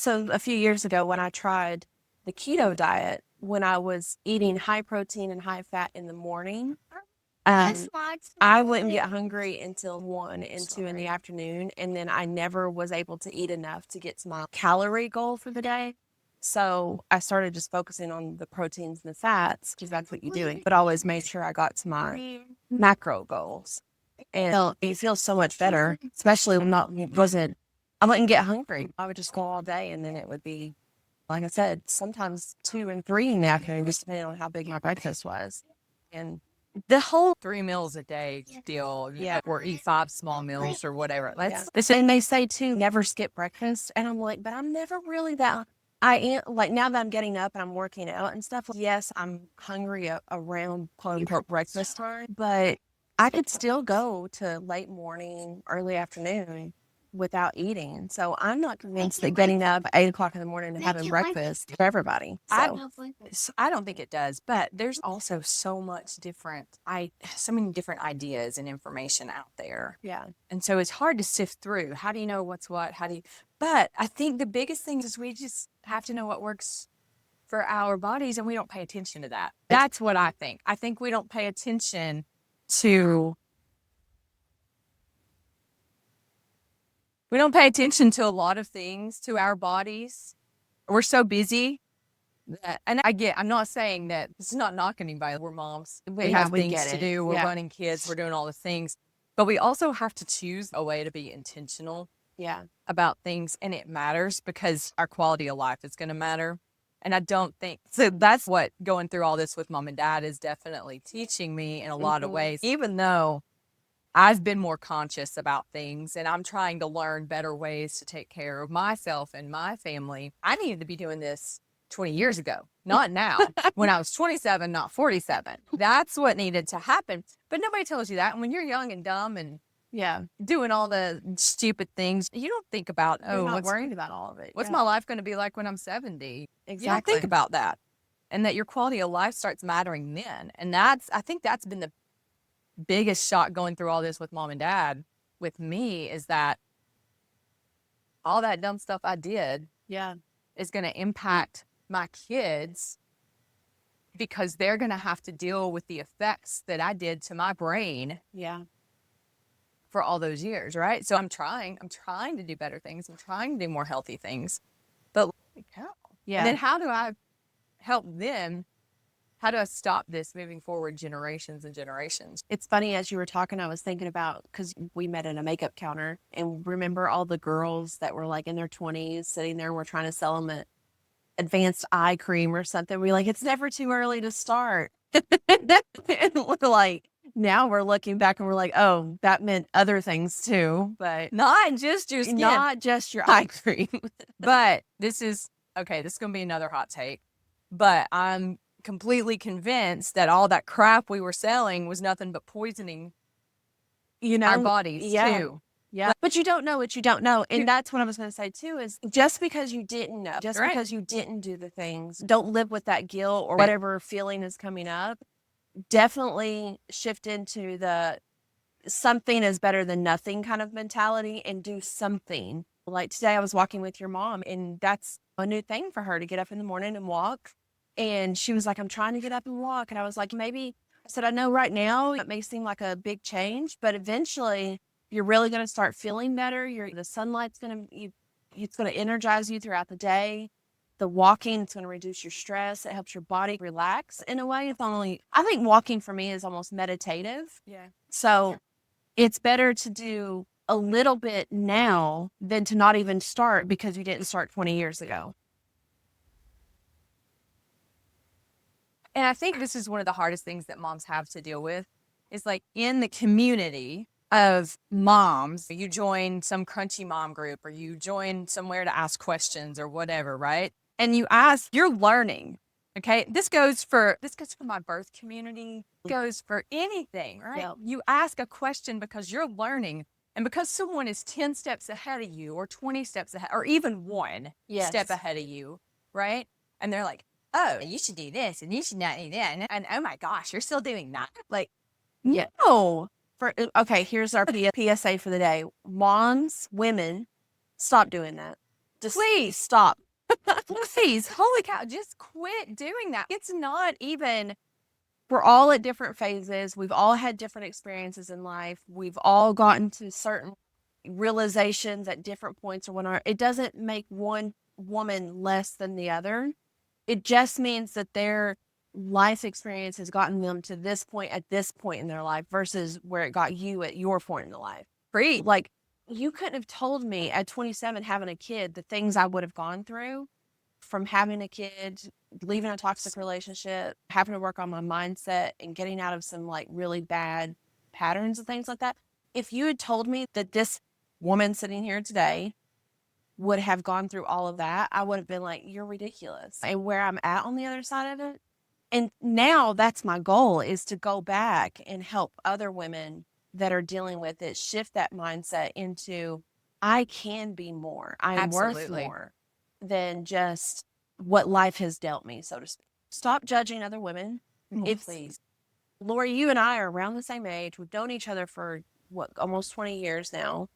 So a few years ago when I tried the keto diet, when I was eating high protein and high fat in the morning, um, I wouldn't get hungry until 1 and 2 in the afternoon, and then I never was able to eat enough to get to my calorie goal for the day. So I started just focusing on the proteins and the fats because that's what you're doing, but always made sure I got to my macro goals. And it feels so much better, especially when I wouldn't get hungry. I would just go all day, and then it would be, like I said, sometimes 2 and 3 in the afternoon, just depending on how big my breakfast was. And the whole 3 meals a day deal, Yeah. or eat 5 small meals or whatever. Yeah. And they say too, never skip breakfast. And I'm like, but I'm never really that. I am like now that I'm getting up and I'm working out and stuff. Yes, I'm hungry around quote unquote breakfast time, but I could still go to late morning, early afternoon without eating. So I'm not convinced that getting up at 8 o'clock in the morning and having breakfast for everybody. So I don't think it does, but there's also so many different ideas and information out there. yeah, And so it's hard to sift through. How do you know what's what? But I think the biggest thing is we just have to know what works for our bodies, and we don't pay attention to that. That's what I think. I think we don't pay attention to, we don't pay attention to a lot of things, to our bodies. We're so busy that, and I'm not saying that this is not knocking anybody. We're moms. We have we things get to it. do. We're Yeah. running kids. We're doing all the things. But we also have to choose a way to be intentional Yeah. about things, and it matters because our quality of life is going to matter. And I don't think so. That's what going through all this with mom and dad is definitely teaching me in a lot of ways, even though I've been more conscious about things and I'm trying to learn better ways to take care of myself and my family. I needed to be doing this 20 years ago, not now, when I was 27, not 47. That's what needed to happen. But nobody tells you that. And when you're young and dumb and Yeah. doing all the stupid things, you don't think about, You're not what's worried about all of it. what's Yeah. my life going to be like when I'm 70? You don't Exactly. think about that. And that your quality of life starts mattering then. And I think that's been the biggest shock going through all this with mom and dad with me, is that all that dumb stuff I did Yeah. is going to impact my kids, because they're going to have to deal with the effects that I did to my brain Yeah. for all those years, right? So I'm trying to do better things. I'm trying to do more healthy things. But holy cow. Yeah. And then how do I help them? How do I stop this moving forward generations and generations? It's funny, as you were talking, I was thinking about, because we met at a makeup counter, and remember all the girls that were like in their 20s sitting there, and we're trying to sell them an advanced eye cream or something. We're like, it's never too early to start. And we're like, now we're looking back and we're like, oh, that meant other things too, but Not just your skin. not just your eye cream. But this is going to be another hot take. But I'm completely convinced that all that crap we were selling was nothing but poisoning our bodies too. Yeah. But you don't know what you don't know. And that's what I was going to say too, is just because you didn't know, just Right. because you didn't do the things, don't live with that guilt or whatever feeling is coming up. Definitely shift into the something is better than nothing kind of mentality and do something. Like today I was walking with your mom, and that's a new thing for her, to get up in the morning and walk. And she was like, I'm trying to get up and walk. And I was like, maybe, I said, I know right now it may seem like a big change, but eventually you're really going to start feeling better. The sunlight's going to, it's going to energize you throughout the day. The walking, it's going to reduce your stress. It helps your body relax in a way. I think walking for me is almost meditative. Yeah. So it's better to do a little bit now than to not even start because you didn't start 20 years ago. And I think this is one of the hardest things that moms have to deal with, is like in the community of moms, you join some crunchy mom group or you join somewhere to ask questions or whatever, right? And you ask, you're learning. Okay. This goes for my birth community, goes for anything, right? Yep. You ask a question because you're learning, and because someone is 10 steps ahead of you or 20 steps ahead, or even one step ahead of you, right? And they're like, oh, you should do this and you should not do that. And oh my gosh, you're still doing that. Like, Yeah. no. Okay, here's our PSA for the day. Moms, women, stop doing that. Just Please. stop. Please, holy cow, just quit doing that. It's not even. We're all at different phases. We've all had different experiences in life. We've all gotten to certain realizations at different points or whatever. It doesn't make one woman less than the other. It just means that their life experience has gotten them to this point at this point in their life versus where it got you at your point in the life. Free. Like, you couldn't have told me at 27 having a kid the things I would have gone through from having a kid, leaving a toxic relationship, having to work on my mindset and getting out of some like really bad patterns and things like that. If you had told me that this woman sitting here today would have gone through all of that, I would have been like, you're ridiculous. And where I'm at on the other side of it. And now that's my goal, is to go back and help other women that are dealing with it shift that mindset into, I can be more. I'm worth Absolutely. more than just what life has dealt me, so to speak. Stop judging other women. Please. Lori, you and I are around the same age. We've known each other for almost 20 years now.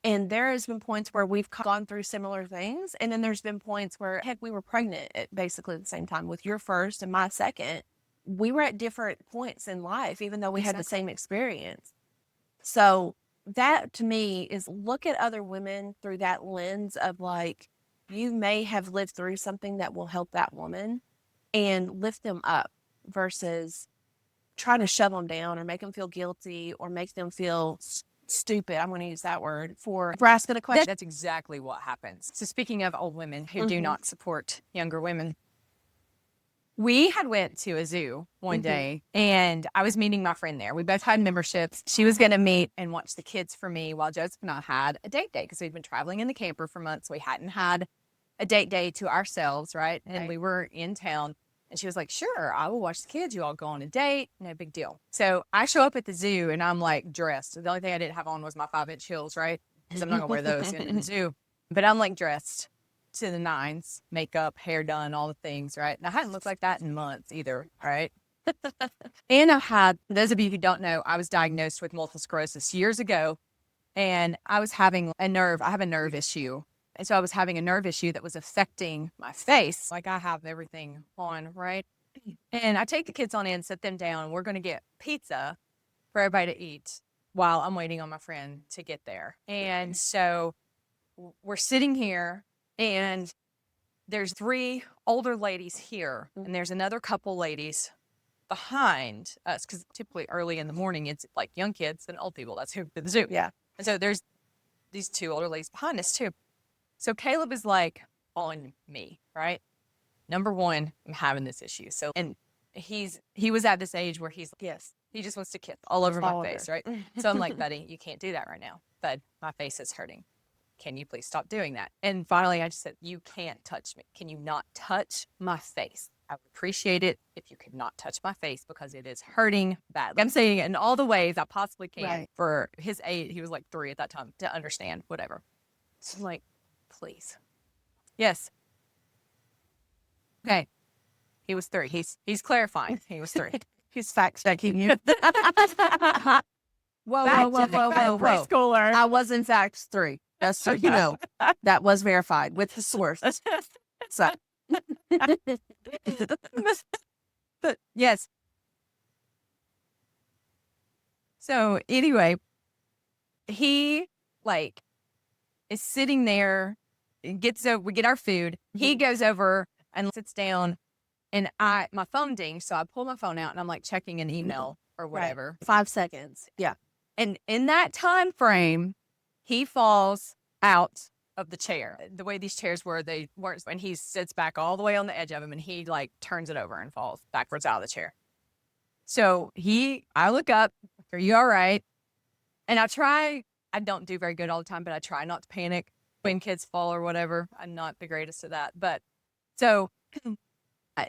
And there has been points where we've gone through similar things. And then there's been points where, heck, we were pregnant at basically the same time with your first and my second. We were at different points in life, even though we had the same experience. So that to me is, look at other women through that lens of like, you may have lived through something that will help that woman and lift them up versus trying to shove them down or make them feel guilty or make them feel stupid. I'm going to use that word for asking a question. That's exactly what happens. So speaking of old women who do not support younger women, we had went to a zoo one day and I was meeting my friend there. We both had memberships. She was going to meet and watch the kids for me while Joseph and I had a date day because we'd been traveling in the camper for months. We hadn't had a date day to ourselves, right? And we were in town. And she was like, sure, I will watch the kids. You all go on a date. No big deal. So I show up at the zoo and I'm like dressed. The only thing I didn't have on was my 5-inch heels, right? Because I'm not going to wear those in the zoo. But I'm like dressed to the nines, makeup, hair done, all the things, right? And I hadn't looked like that in months either, right? And I had, those of you who don't know, I was diagnosed with multiple sclerosis years ago. And I was having I have a nerve issue. And so I was having a nerve issue that was affecting my face. Like I have everything on, right? And I take the kids on in, sit them down. We're going to get pizza for everybody to eat while I'm waiting on my friend to get there. And so we're sitting here and there's 3 older ladies here and there's another couple ladies behind us because typically early in the morning, it's like young kids and old people. That's who to the zoo. Yeah. And so there's these 2 older ladies behind us too. So Caleb is like on me, right? Number one, I'm having this issue. So, and he was at this age where he's, Yes. he just wants to kiss all over my All over. face, right? So I'm like, buddy, you can't do that right now. Bud, my face is hurting. Can you please stop doing that? And finally, I just said, you can't touch me. Can you not touch my face? I would appreciate it if you could not touch my face because it is hurting badly. I'm saying it in all the ways I possibly can for his age. He was like 3 at that time to understand whatever. So I'm like, please. Yes. Okay. He was 3. He's clarifying. He was 3. He's fact checking you. Whoa. Preschooler. I was in fact 3. Just so you know, that was verified with the source. So, but yes. So anyway, he like is sitting there, and we get our food. He goes over and sits down, and my phone dings, so I pull my phone out and I'm like checking an email or whatever. 5 seconds. Yeah. And in that time frame, he falls out of the chair. The way these chairs were, they weren't, and he sits back all the way on the edge of them and he like turns it over and falls backwards out of the chair. So I look up, are you all right? And I don't do very good all the time, but I try not to panic when kids fall or whatever. I'm not the greatest at that. But so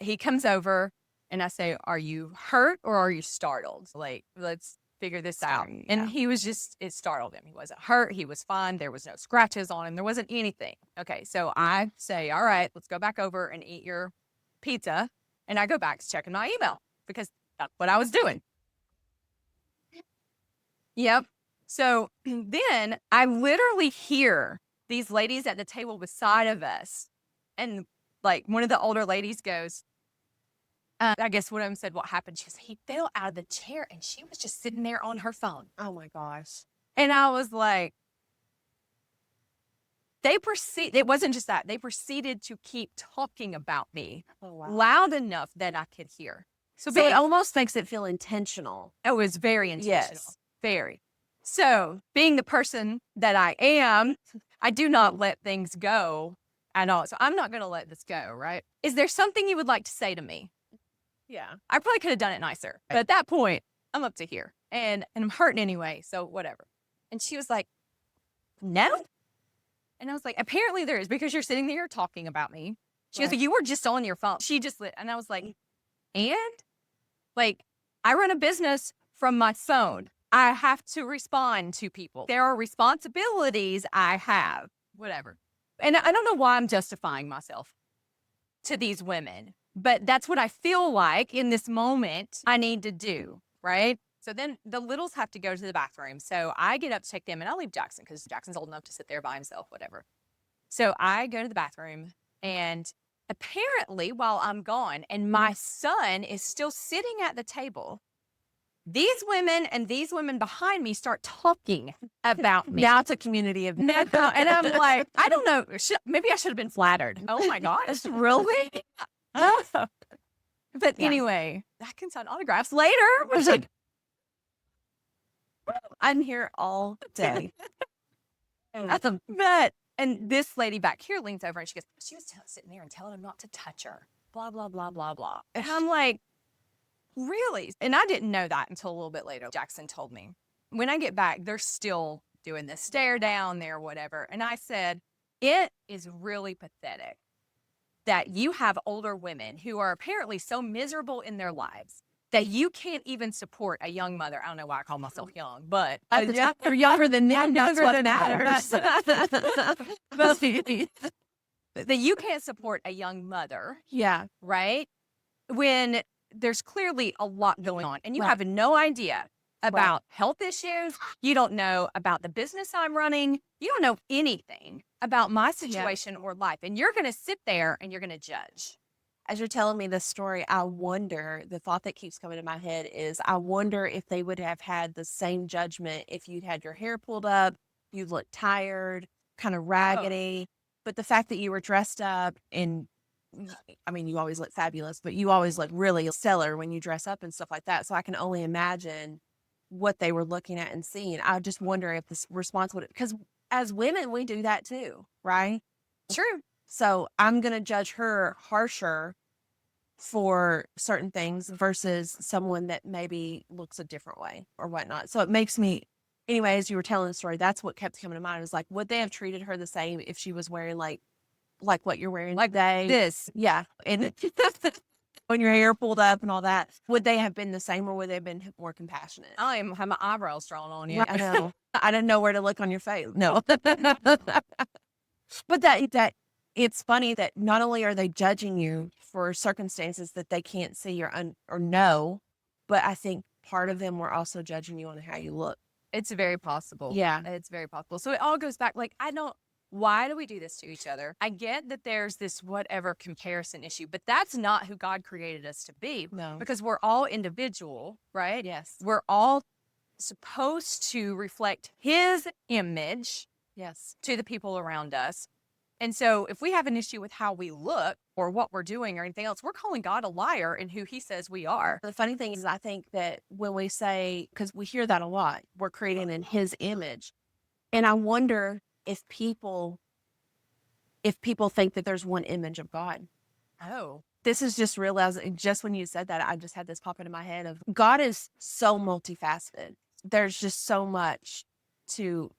he comes over and I say, are you hurt or are you startled? Like, let's figure this out. And he was it startled him. He wasn't hurt. He was fine. There was no scratches on him. There wasn't anything. Okay. So I say, all right, let's go back over and eat your pizza. And I go back to checking my email because that's what I was doing. Yep. So then I literally hear these ladies at the table beside of us. And like one of the older ladies goes, I guess one of them said, what happened? She goes, he fell out of the chair and she was just sitting there on her phone. Oh my gosh. And I was like, it wasn't just that. They proceeded to keep talking about me loud enough that I could hear. So it almost makes it feel intentional. It was very intentional. Yes. Very. So being the person that I am, I do not let things go at all. So I'm not going to let this go, right? Is there something you would like to say to me? Yeah. I probably could have done it nicer. But at that point, I'm up to here. And I'm hurting anyway, so whatever. And she was like, no? And I was like, apparently there is, because you're sitting there talking about me. She goes, you were just on your phone. She just lit. And I was like, and? Like, I run a business from my phone. I have to respond to people. There are responsibilities I have, whatever. And I don't know why I'm justifying myself to these women, but that's what I feel like in this moment I need to do, right? So then the littles have to go to the bathroom. So I get up to take them, and I'll leave Jackson because Jackson's old enough to sit there by himself, whatever. So I go to the bathroom, and apparently while I'm gone and my son is still sitting at the table, these women and these women behind me start talking about me. Now it's a community of And I'm like, I don't know. Maybe I should have been flattered. Oh my gosh, really? But anyway, I can sign autographs later. I was like, I'm here all day. And this lady back here leans over and she goes, she was sitting there and telling him not to touch her. Blah, blah, blah, blah, blah. And I'm like, really? And I didn't know that until a little bit later. Jackson told me. When I get back, they're still doing the stare down there, whatever. And I said, it is really pathetic that you have older women who are apparently so miserable in their lives that you can't even support a young mother. I don't know why I call myself young, but You're younger than them. That's what matters. that you can't support a young mother. Yeah. Right? When there's clearly a lot going on and you have no idea about health issues. You don't know about the business I'm running. You don't know anything about my situation or life. And you're going to sit there and you're going to judge. As you're telling me this story, I wonder, the thought that keeps coming to my head is, I wonder if they would have had the same judgment if you'd had your hair pulled up, you looked tired, kind of raggedy. But the fact that you were dressed up and, I mean, you always look fabulous, but you always look really stellar when you dress up and stuff like that. So I can only imagine what they were looking at and seeing. I just wonder if this response would, because as women, we do that too, right? True. So I'm going to judge her harsher for certain things versus someone that maybe looks a different way or whatnot. So it makes me, anyway, as you were telling the story, that's what kept coming to mind. It was like, would they have treated her the same if she was wearing like what you're wearing today? This. Yeah. And when your hair pulled up and all that, would they have been the same or would they have been more compassionate? I don't even have my eyebrows drawn on yet. I know. I didn't know where to look on your face. No. But that it's funny that not only are they judging you for circumstances that they can't see or know, but I think part of them were also judging you on how you look. It's very possible. Yeah. It's very possible. So it all goes back, like, why do we do this to each other? I get that there's this whatever comparison issue, but that's not who God created us to be. No. Because we're all individual, right? Yes. We're all supposed to reflect His image Yes. to the people around us. And so if we have an issue with how we look or what we're doing or anything else, we're calling God a liar in who He says we are. The funny thing is, I think that when we say, because we hear that a lot, we're created in His image. And I wonder if people think that there's one image of God. Oh. This is just realizing, just when you said that, I just had this pop into my head of God is so multifaceted. There's just so much to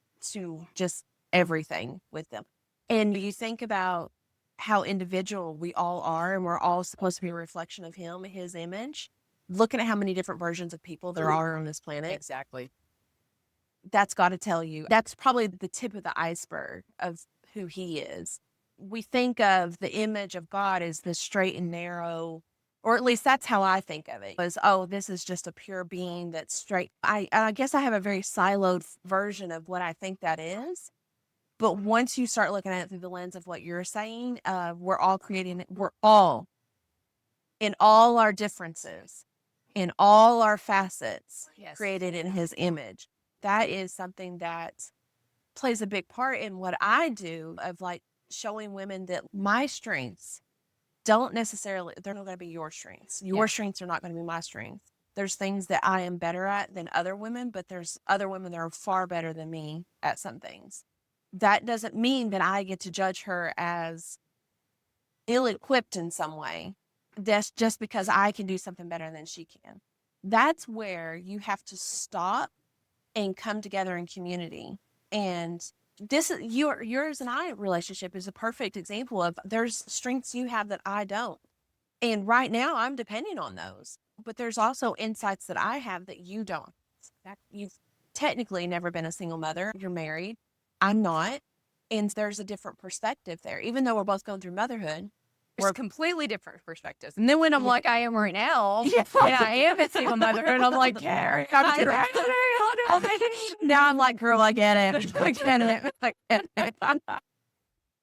just everything with them. And you think about how individual we all are, and we're all supposed to be a reflection of Him, His image. Looking at how many different versions of people there are on this planet. Exactly. That's got to tell you, that's probably the tip of the iceberg of who He is. We think of the image of God as the straight and narrow, or at least that's how I think of it, was, oh, this is just a pure being that's straight. I guess I have a very siloed version of what I think that is. But once you start looking at it through the lens of what you're saying, we're all in all our differences, in all our facets, created in his image. That is something that plays a big part in what I do, of like showing women that my strengths don't necessarily, they're not going to be your strengths. Your strengths are not going to be my strengths. There's things that I am better at than other women, but there's other women that are far better than me at some things. That doesn't mean that I get to judge her as ill-equipped in some way. That's just because I can do something better than she can. That's where you have to stop and come together in community. And this is yours and I relationship is a perfect example of there's strengths you have that I don't. And right now I'm depending on those. But there's also insights that I have that you don't. You've technically never been a single mother. You're married. I'm not. And there's a different perspective there. Even though we're both going through motherhood, we're completely different perspectives. And then when I'm like I am right now, and I am a single mother, and I'm like, Carrie, now I'm like, girl, I get it. I get it.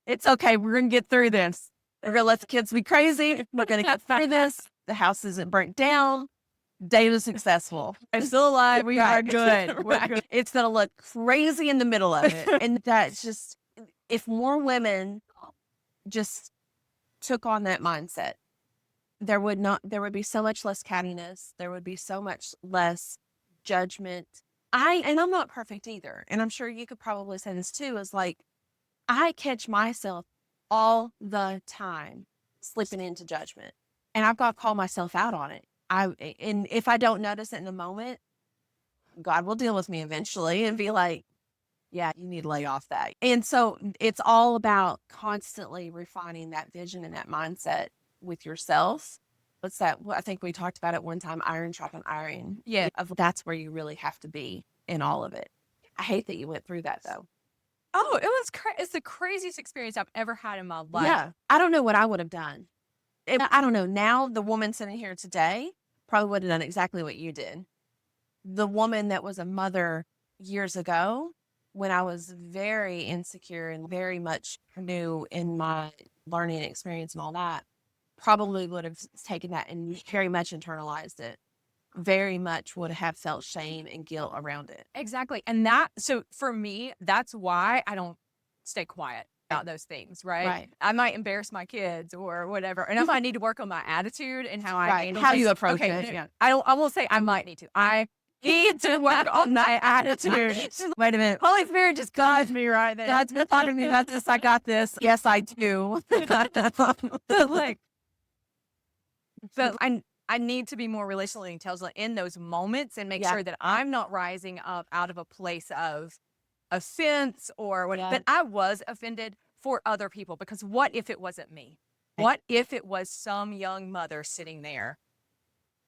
It's okay. We're going to get through this. We're going to let the kids be crazy. We're going to get through this. The house isn't burnt down. Date is successful. I'm still alive. We are good. We're good. It's going to look crazy in the middle of it. And that's just, if more women just took on that mindset, there would be so much less cattiness. There would be so much less judgment. And I'm not perfect either. And I'm sure you could probably say this too, is like, I catch myself all the time slipping into judgment, and I've got to call myself out on it. And if I don't notice it in the moment, God will deal with me eventually and be like, yeah, you need to lay off that. And so it's all about constantly refining that vision and that mindset with yourself. What's that? Well, I think we talked about it one time, iron sharpen iron. Yeah. That's where you really have to be in all of it. I hate that you went through that though. Oh, it's the craziest experience I've ever had in my life. Yeah. I don't know what I would have done. I don't know. Now, the woman sitting here today probably would have done exactly what you did. The woman that was a mother years ago, when I was very insecure and very much new in my learning experience and all that, probably would have taken that and very much internalized it. Very much would have felt shame and guilt around it. Exactly. And so for me, that's why I don't stay quiet about those things, right? I might embarrass my kids or whatever. And I might need to work on my attitude and how I handle how things. you approach it. Yeah. I will say I might need to. I need to work on my attitude. Wait a minute. Holy Spirit just guides me right there. God's been talking to me about this. I got this. Yes, I do. Like, so I need to be more relationally intelligent in those moments and make sure that I'm not rising up out of a place of offense or what. But I was offended for other people, because what if it wasn't me? What if it was some young mother sitting there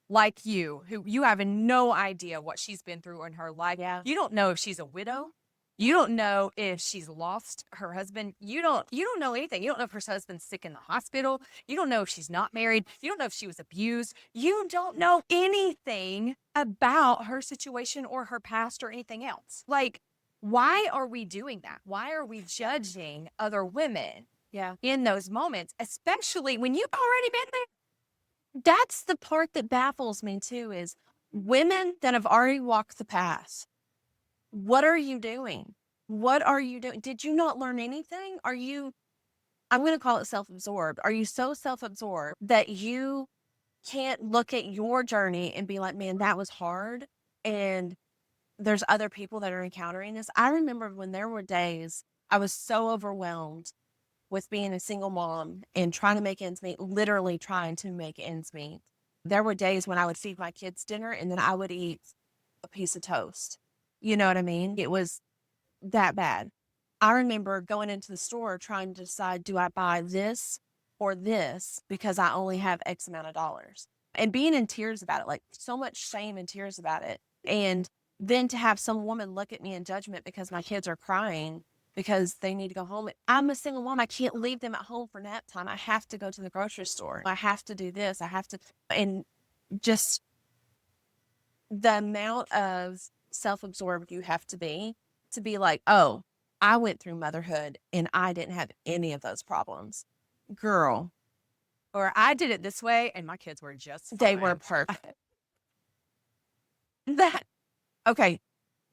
like you, who you have no idea what she's been through in her life. Yeah. You don't know if she's a widow. You don't know if she's lost her husband. You don't know anything. You don't know if her husband's sick in the hospital. You don't know if she's not married. You don't know if she was abused. You don't know anything about her situation or her past or anything else. Like, why are we doing that? Why are we judging other women in those moments, especially when you've already been there? That's the part that baffles me too, is women that have already walked the path. What are you doing? What are you doing? Did you not learn anything? I'm going to call it self-absorbed. Are you so self-absorbed that you can't look at your journey and be like, man, that was hard, and there's other people that are encountering this? I remember when there were days I was so overwhelmed with being a single mom and trying to make ends meet, literally trying to make ends meet. There were days when I would feed my kids dinner and then I would eat a piece of toast. You know what I mean? It was that bad. I remember going into the store trying to decide, do I buy this or this because I only have X amount of dollars? And being in tears about it, like so much shame and tears about it. And then to have some woman look at me in judgment because my kids are crying because they need to go home. I'm a single mom. I can't leave them at home for nap time. I have to go to the grocery store. I have to do this. And just the amount of self-absorbed you have to be like, oh, I went through motherhood and I didn't have any of those problems. Girl, Or I did it this way and my kids were just they fine. were perfect. That, okay,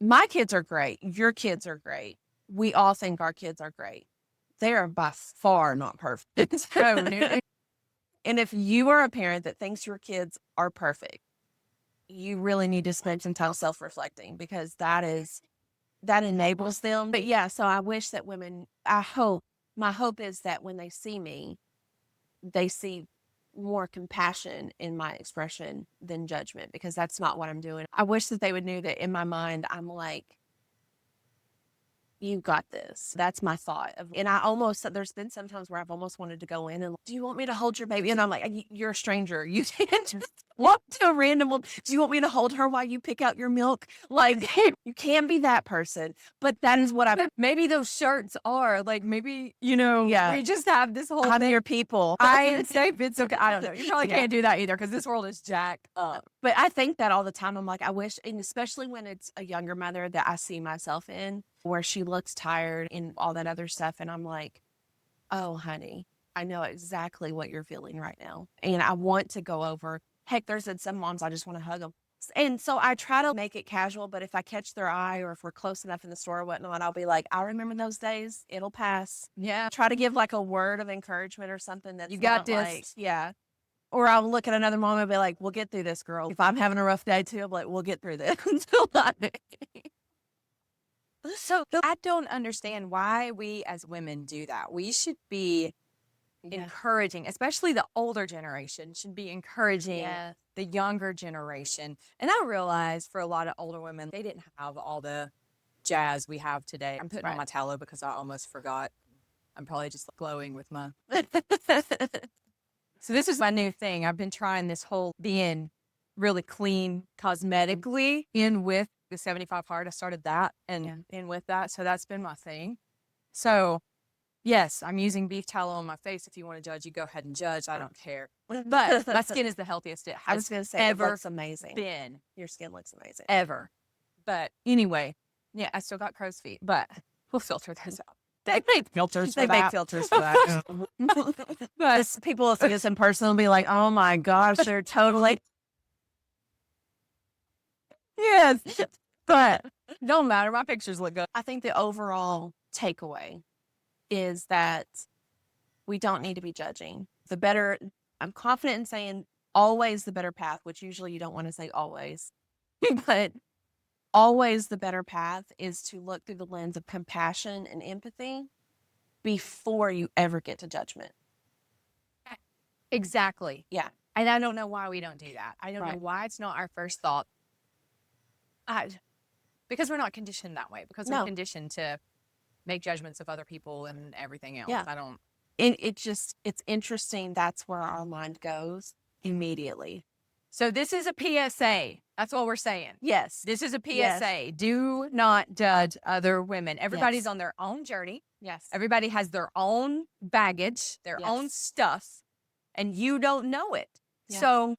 my kids are great. Your kids are great. We all think our kids are great. They are by far not perfect. And if you are a parent that thinks your kids are perfect, you really need to spend some time self-reflecting, because that enables them. But yeah, so I wish that women, my hope is that when they see me, they see more compassion in my expression than judgment, because that's not what I'm doing. I wish that they would know that in my mind, I'm like, you got this. That's my thought. And there's been some times where I've almost wanted to go in and, do you want me to hold your baby? And I'm like, you're a stranger. You can't just walk to a random woman. Do you want me to hold her while you pick out your milk? Like, you can be that person. But that is what Maybe those shirts are like, maybe, we just have this whole I'm thing. your people. I am safe. It's okay. I don't know. You probably can't do that either, because this world is jacked up. But I think that all the time. I'm like, I wish, and especially when it's a younger mother that I see myself in, where she looks tired and all that other stuff. And I'm like, oh, honey, I know exactly what you're feeling right now. And I want to go over. Heck, there's some moms, I just want to hug them. And so I try to make it casual, but if I catch their eye or if we're close enough in the store or whatnot, I'll be like, I remember those days. It'll pass. Yeah. Try to give like a word of encouragement or something that's You got this. like, yeah. Or I'll look at another mom and be like, we'll get through this, girl. If I'm having a rough day too, I'm like, we'll get through this until I do. So I don't understand why we as women do that. We should be encouraging, especially the older generation should be encouraging the younger generation. And I realize for a lot of older women, they didn't have all the jazz we have today. I'm putting on my tallow because I almost forgot. I'm probably just glowing with my... So this is my new thing. I've been trying this whole being really clean cosmetically in with the 75 Hard. I started that and in with that. So that's been my thing. So yes, I'm using beef tallow on my face. If you want to judge, you go ahead and judge. I don't care. But my skin is the healthiest it has I was going to say, ever it looks amazing. been. Your skin looks amazing. Ever. But anyway, yeah, I still got crow's feet, but we'll filter those out. They make filters for that. They make filters for that. But people will see us in person and be like, oh my gosh, they're totally. Yes. But don't matter. My pictures look good. I think the overall takeaway is that we don't need to be judging. I'm confident in saying always the better path, which usually you don't want to say always, but always the better path is to look through the lens of compassion and empathy before you ever get to judgment. Exactly. Yeah. And I don't know why we don't do that. I don't know why it's not our first thought. Because we're not conditioned that way. Because we're conditioned to make judgments of other people and everything else. Yeah. And it's interesting. That's where our mind goes immediately. So this is a PSA. That's what we're saying. Yes. This is a PSA. Yes. Do not judge other women. Everybody's on their own journey. Yes. Everybody has their own baggage, their own stuff, and you don't know it. Yes. So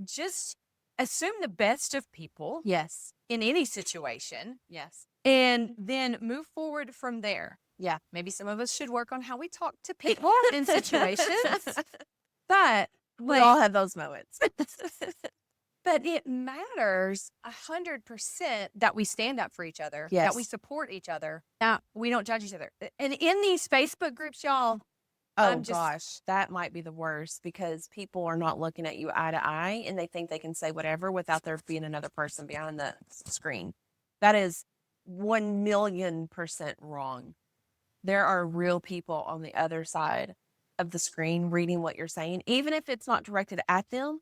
just assume the best of people. Yes. In any situation. Yes. And then move forward from there. Yeah. Maybe some of us should work on how we talk to people in situations. But we all have those moments. But it matters 100% that we stand up for each other, that we support each other, that we don't judge each other. And in these Facebook groups, y'all, gosh, that might be the worst, because people are not looking at you eye to eye and they think they can say whatever without there being another person behind the screen. That is 1,000,000% wrong. There are real people on the other side of the screen reading what you're saying, even if it's not directed at them.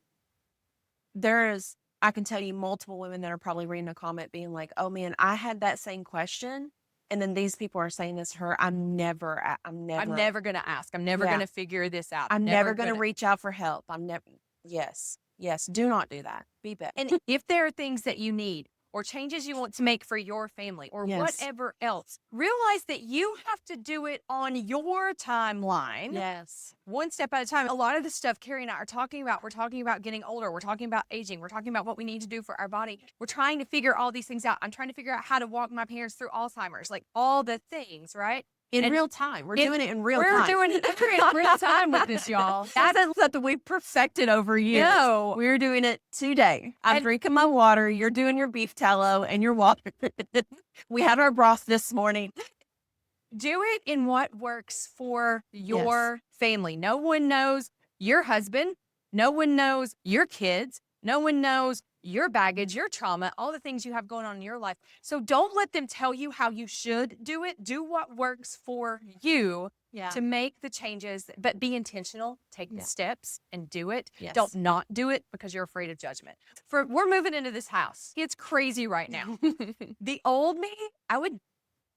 I can tell you multiple women that are probably reading a comment being like, oh man, I had that same question. And then these people are saying this to her. I'm never going to ask. I'm never going to figure this out. I'm never going to reach out for help. Yes. Do not do that. Be better. And if there are things that you need, or changes you want to make for your family or Yes. whatever else, realize that you have to do it on your timeline. Yes. One step at a time. A lot of the stuff Carrie and I are talking about, we're talking about getting older. We're talking about aging. We're talking about what we need to do for our body. We're trying to figure all these things out. I'm trying to figure out how to walk my parents through Alzheimer's, like all the things, right? In And real time. We're doing it in real We're time. doing it in real time with this, y'all. That's something we perfected over years. No. We're doing it today. I'm And- drinking my water. You're doing your beef tallow and your water. We had our broth this morning. Do it in what works for your family. No one knows your husband. No one knows your kids. No one knows your baggage, your trauma, all the things you have going on in your life. So don't let them tell you how you should do it. Do what works for you to make the changes, but be intentional. Take the steps and do it. Yes. Don't not do it because you're afraid of judgment. We're moving into this house. It's crazy right now. The old me,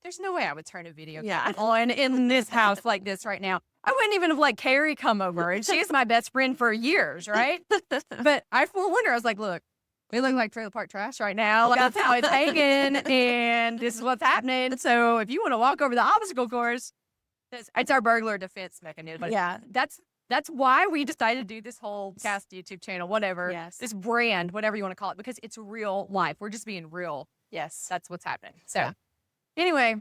there's no way I would turn a video camera on in this house like this right now. I wouldn't even have let Carrie come over, and she is my best friend for years, right? But I wonder, I was like, look, we look like trailer park trash right now. Like, that's how it's hanging, and this is what's happening. So if you want to walk over the obstacle course, it's our burglar defense mechanism. But that's why we decided to do this whole cast YouTube channel, whatever, this brand, whatever you want to call it, because it's real life. We're just being real. Yes. That's what's happening. So anyway,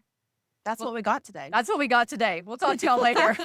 That's what we got today. that's what we got today. We'll talk to y'all later.